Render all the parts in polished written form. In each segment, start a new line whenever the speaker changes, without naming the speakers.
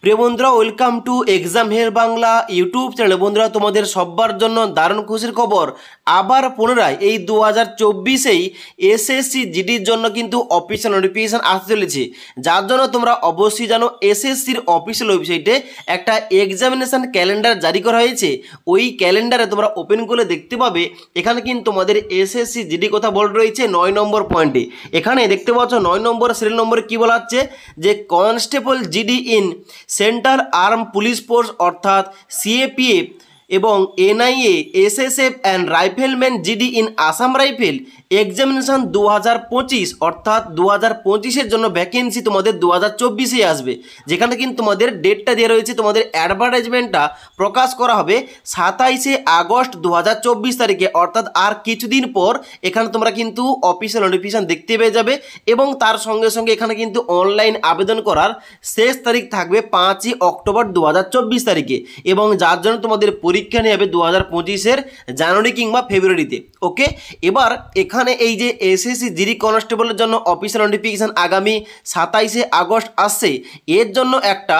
প্রিয় বন্ধুরা, welcome to exam help Bangla YouTube channel. বন্ধুরা, তোমাদের সবার জন্য দারুণ খুশির খবর। আবার পুনরায় এই 2024-এই এসএসসি জিডির জন্য কিন্তু অফিসিয়াল নোটিফিকেশান আসতে চলেছে, যার জন্য তোমরা অবশ্যই জানো এসএসসির অফিসিয়াল ওয়েবসাইটে একটা এক্সামিনেশান ক্যালেন্ডার জারি করা হয়েছে। ওই ক্যালেন্ডারে তোমরা ওপেন করে দেখতে পাবে, এখানে কিন্তু তোমাদের এসএসসি জিডি কথা বলা রয়েছে 9 নম্বর পয়েন্টে। এখানে দেখতে পাচ্ছ 9 নম্বর সিরিয়াল নম্বরে কী বলা হচ্ছে যে constable GD in central arm police force অর্থাৎ সিএপিএফ এবং NIA SSF and rifleman GD in Assam rifle examination 2025 অর্থাৎ 2025-এর জন্য ভ্যাকেন্সি তোমাদের 2024-এ আসবে, যেখানে কিন্তু তোমাদের ডেটটা দেওয়া রয়েছে। তোমাদের অ্যাডভার্টাইজমেন্টটা প্রকাশ করা হবে 27শে আগস্ট 2024 তারিখে, অর্থাৎ আর কিছুদিন পর এখানে তোমরা কিন্তু অফিসিয়াল নোটিফিকেশান দেখতে পেয়ে যাবে। এবং তার সঙ্গে সঙ্গে এখানে কিন্তু অনলাইন আবেদন করার শেষ তারিখ থাকবে 5ই অক্টোবর 2024 তারিখে, এবং যার জন্য তোমাদের পরীক্ষা নিয়ে হবে 2025-এর জানুয়ারি কিংবা ফেব্রুয়ারিতে। ওকে, এবার এখানে এই যে এসএসসি জিডি কনস্টেবলের জন্য অফিসিয়াল নোটিফিকেশান আগামী 27শে আগস্ট আসছে, এর জন্য একটা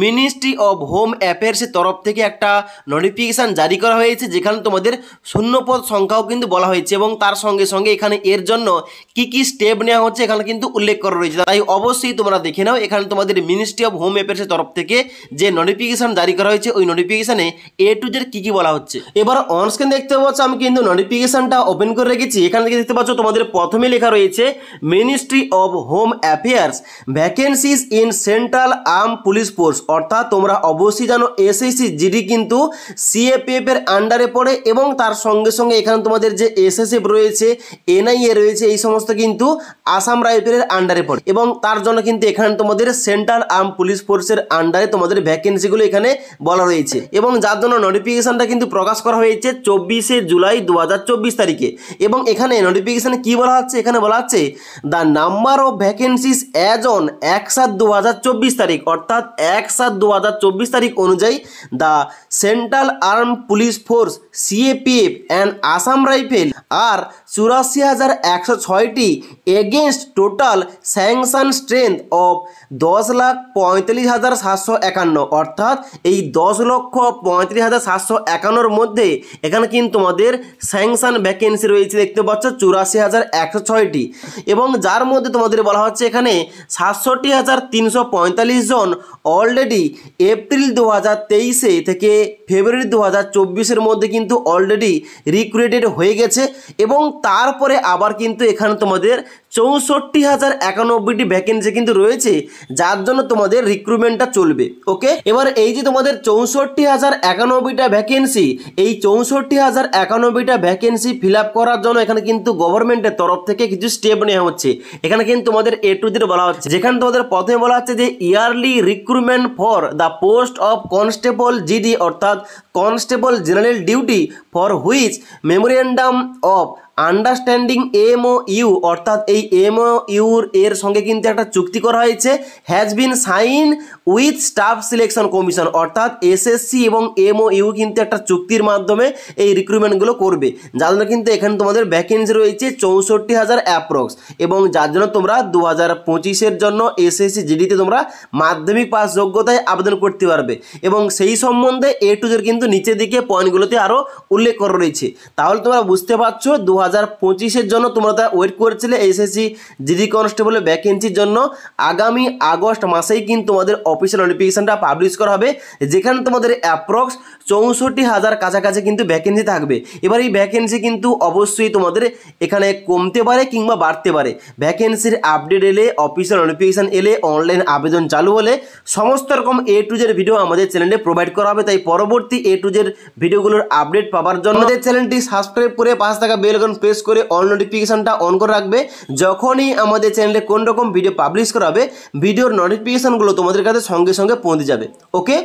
মিনিস্ট্রি অফ হোম অ্যাফেয়ার্সের তরফ থেকে একটা নোটিফিকেশান জারি করা হয়েছে, যেখানে তোমাদের শূন্যপদ সংখ্যাও কিন্তু বলা হয়েছে, এবং তার সঙ্গে সঙ্গে এখানে এর জন্য কি কি স্টেপ নেওয়া হচ্ছে এখানে কিন্তু উল্লেখ করা রয়েছে। তাই অবশ্যই তোমরা দেখে নাও, এখানে তোমাদের মিনিস্ট্রি অফ হোম অ্যাফেয়ার্সের তরফ থেকে যে নোটিফিকেশান জারি করা হয়েছে ওই নোটিফিকেশানে এ টু জেড কি কি বলা হচ্ছে। এবার অনস্ক্রিন দেখতে পাচ্ছ আমি কিন্তু নোটিফিকেশানটা ওপেন করে রেখেছি। এখান থেকে দেখতে পাচ্ছ তোমাদের প্রথমে লেখা রয়েছে ministry of home affairs vacancies in central arm police force, অর্থাৎ তোমরা অবশ্যই জানো এসএসসি জিডি কিন্তু সিএপিএফ এর আন্ডারে পড়ে, এবং তার সঙ্গে সঙ্গে এখানে তোমাদের যে এসএসএফ রয়েছে, এনআইএ রয়েছে, এই সমস্ত কিন্তু আসাম রাইফেলের আন্ডারে পড়ে, এবং তার জন্য কিন্তু এখানে তোমাদের সেন্ট্রাল আর্ম পুলিশ ফোর্সের আন্ডারে তোমাদের ভ্যাকেন্সিগুলো এখানে বলা রয়েছে, এবং যার জন্য নোটিফিকেশানটা কিন্তু প্রকাশ করা হয়েছে 24শে জুলাই 2024 তারিখে। এবং এখানে নোটিফিকেশানে কি বলা হচ্ছে, এখানে বলা হচ্ছে the number of vacancies as on 1/7/2024 তারিখ, অর্থাৎ 1/7/2024 তারিখ অনুযায়ী the central arm police force CAPF and Assam rifle আর 84,106টি against total sanction strength of 10,35,751, অর্থাৎ এই 10,35,751-র মধ্যে এখানে কিন্তু তোমাদের স্যাংশন ভ্যাকেন্সি রয়েছে দেখতে পাচ্ছ 84,106টি, এবং যার মধ্যে তোমাদের বলা হচ্ছে এখানে 67,345 জন অলরেডি এপ্রিল 2023 থেকে ফেব্রুয়ারি 2024-এর মধ্যে কিন্তু অলরেডি রিক্রুটেড হয়ে গেছে, এবং তারপরে আবার কিন্তু এখানে তোমাদের 64,091টি ভ্যাকেন্সি কিন্তু রয়েছে, যার জন্য তোমাদের রিক্রুটমেন্টটা চলবে। ওকে, এবার এই যে তোমাদের 64,091টা ভ্যাকেন্সি, এই 64,091টা ভ্যাকেন্সি ফিল আপ করার জন্য এখানে কিন্তু গভর্নমেন্টের তরফ থেকে কিছু স্টেপ নেওয়া হচ্ছে। এখানে কিন্তু তোমাদের এ টু জেড বলা হচ্ছে, যেখানে তোমাদের প্রথমে বলা হচ্ছে যে yearly recruitment for the post of constable GD, অর্থাৎ constable general duty for which memorandum of understanding MOU, অর্থাৎ এই এমওইউর এর সঙ্গে কিন্তু একটা চুক্তি করা হয়েছে, has been sign with staff selection commission, অর্থাৎ এসএসসি এবং এমওইউ কিন্তু একটা চুক্তির মাধ্যমে এই রিক্রুটমেন্টগুলো করবে, যার জন্য কিন্তু এখানে তোমাদের ভ্যাকেন্সি রয়েছে 64,000 অ্যাপ্রক্স, এবং যার জন্য তোমরা 2025-এর জন্য এসএসসি জিডিতে তোমরা মাধ্যমিক পাস যোগ্যতায় আবেদন করতে পারবে, এবং সেই সম্বন্ধে এ টু জেড কিন্তু নিচের দিকে পয়েন্টগুলোতে আরও উল্লেখ করা রয়েছে। তাহলে তোমরা বুঝতে পারছো 2025-এর জন্য তোমরা ওয়েট করেছিলে এসএসসি জিডি কনস্টেবলের ভ্যাকেন্সির জন্য, আগামী আগস্ট মাসেই কিন্তু তোমাদের অফিসিয়াল নোটিফিকেশানটা পাবলিশ করা হবে, যেখানে তোমাদের অ্যাপ্রক্স 64,000 কাছাকাছি কিন্তু ভ্যাকেন্সি থাকবে। এবার এই ভ্যাকেন্সি কিন্তু অবশ্যই তোমাদের এখানে কমতে পারে কিংবা বাড়তে পারে। ভ্যাকেন্সির আপডেট এলে, অফিসিয়াল নোটিফিকেশান এলে, অনলাইন আবেদন চালু হলে সমস্ত রকম এ টু জেড ভিডিও আমাদের চ্যানেলে প্রোভাইড করা হবে। তাই পরবর্তী এ টু জেড ভিডিওগুলোর আপডেট পাওয়ার জন্য আমাদের চ্যানেলটি সাবস্ক্রাইব করে পাশে থাকা বেল আইকন প্রেস করে অল নোটিফিকেশানটা অন করে রাখবে। যখনই আমাদের চ্যানেলে কোন রকম ভিডিও পাবলিশ করা হবে, ভিডিওর নোটিফিকেশানগুলো তোমাদের কাছে সঙ্গে সঙ্গে পৌঁছে যাবে। ওকে।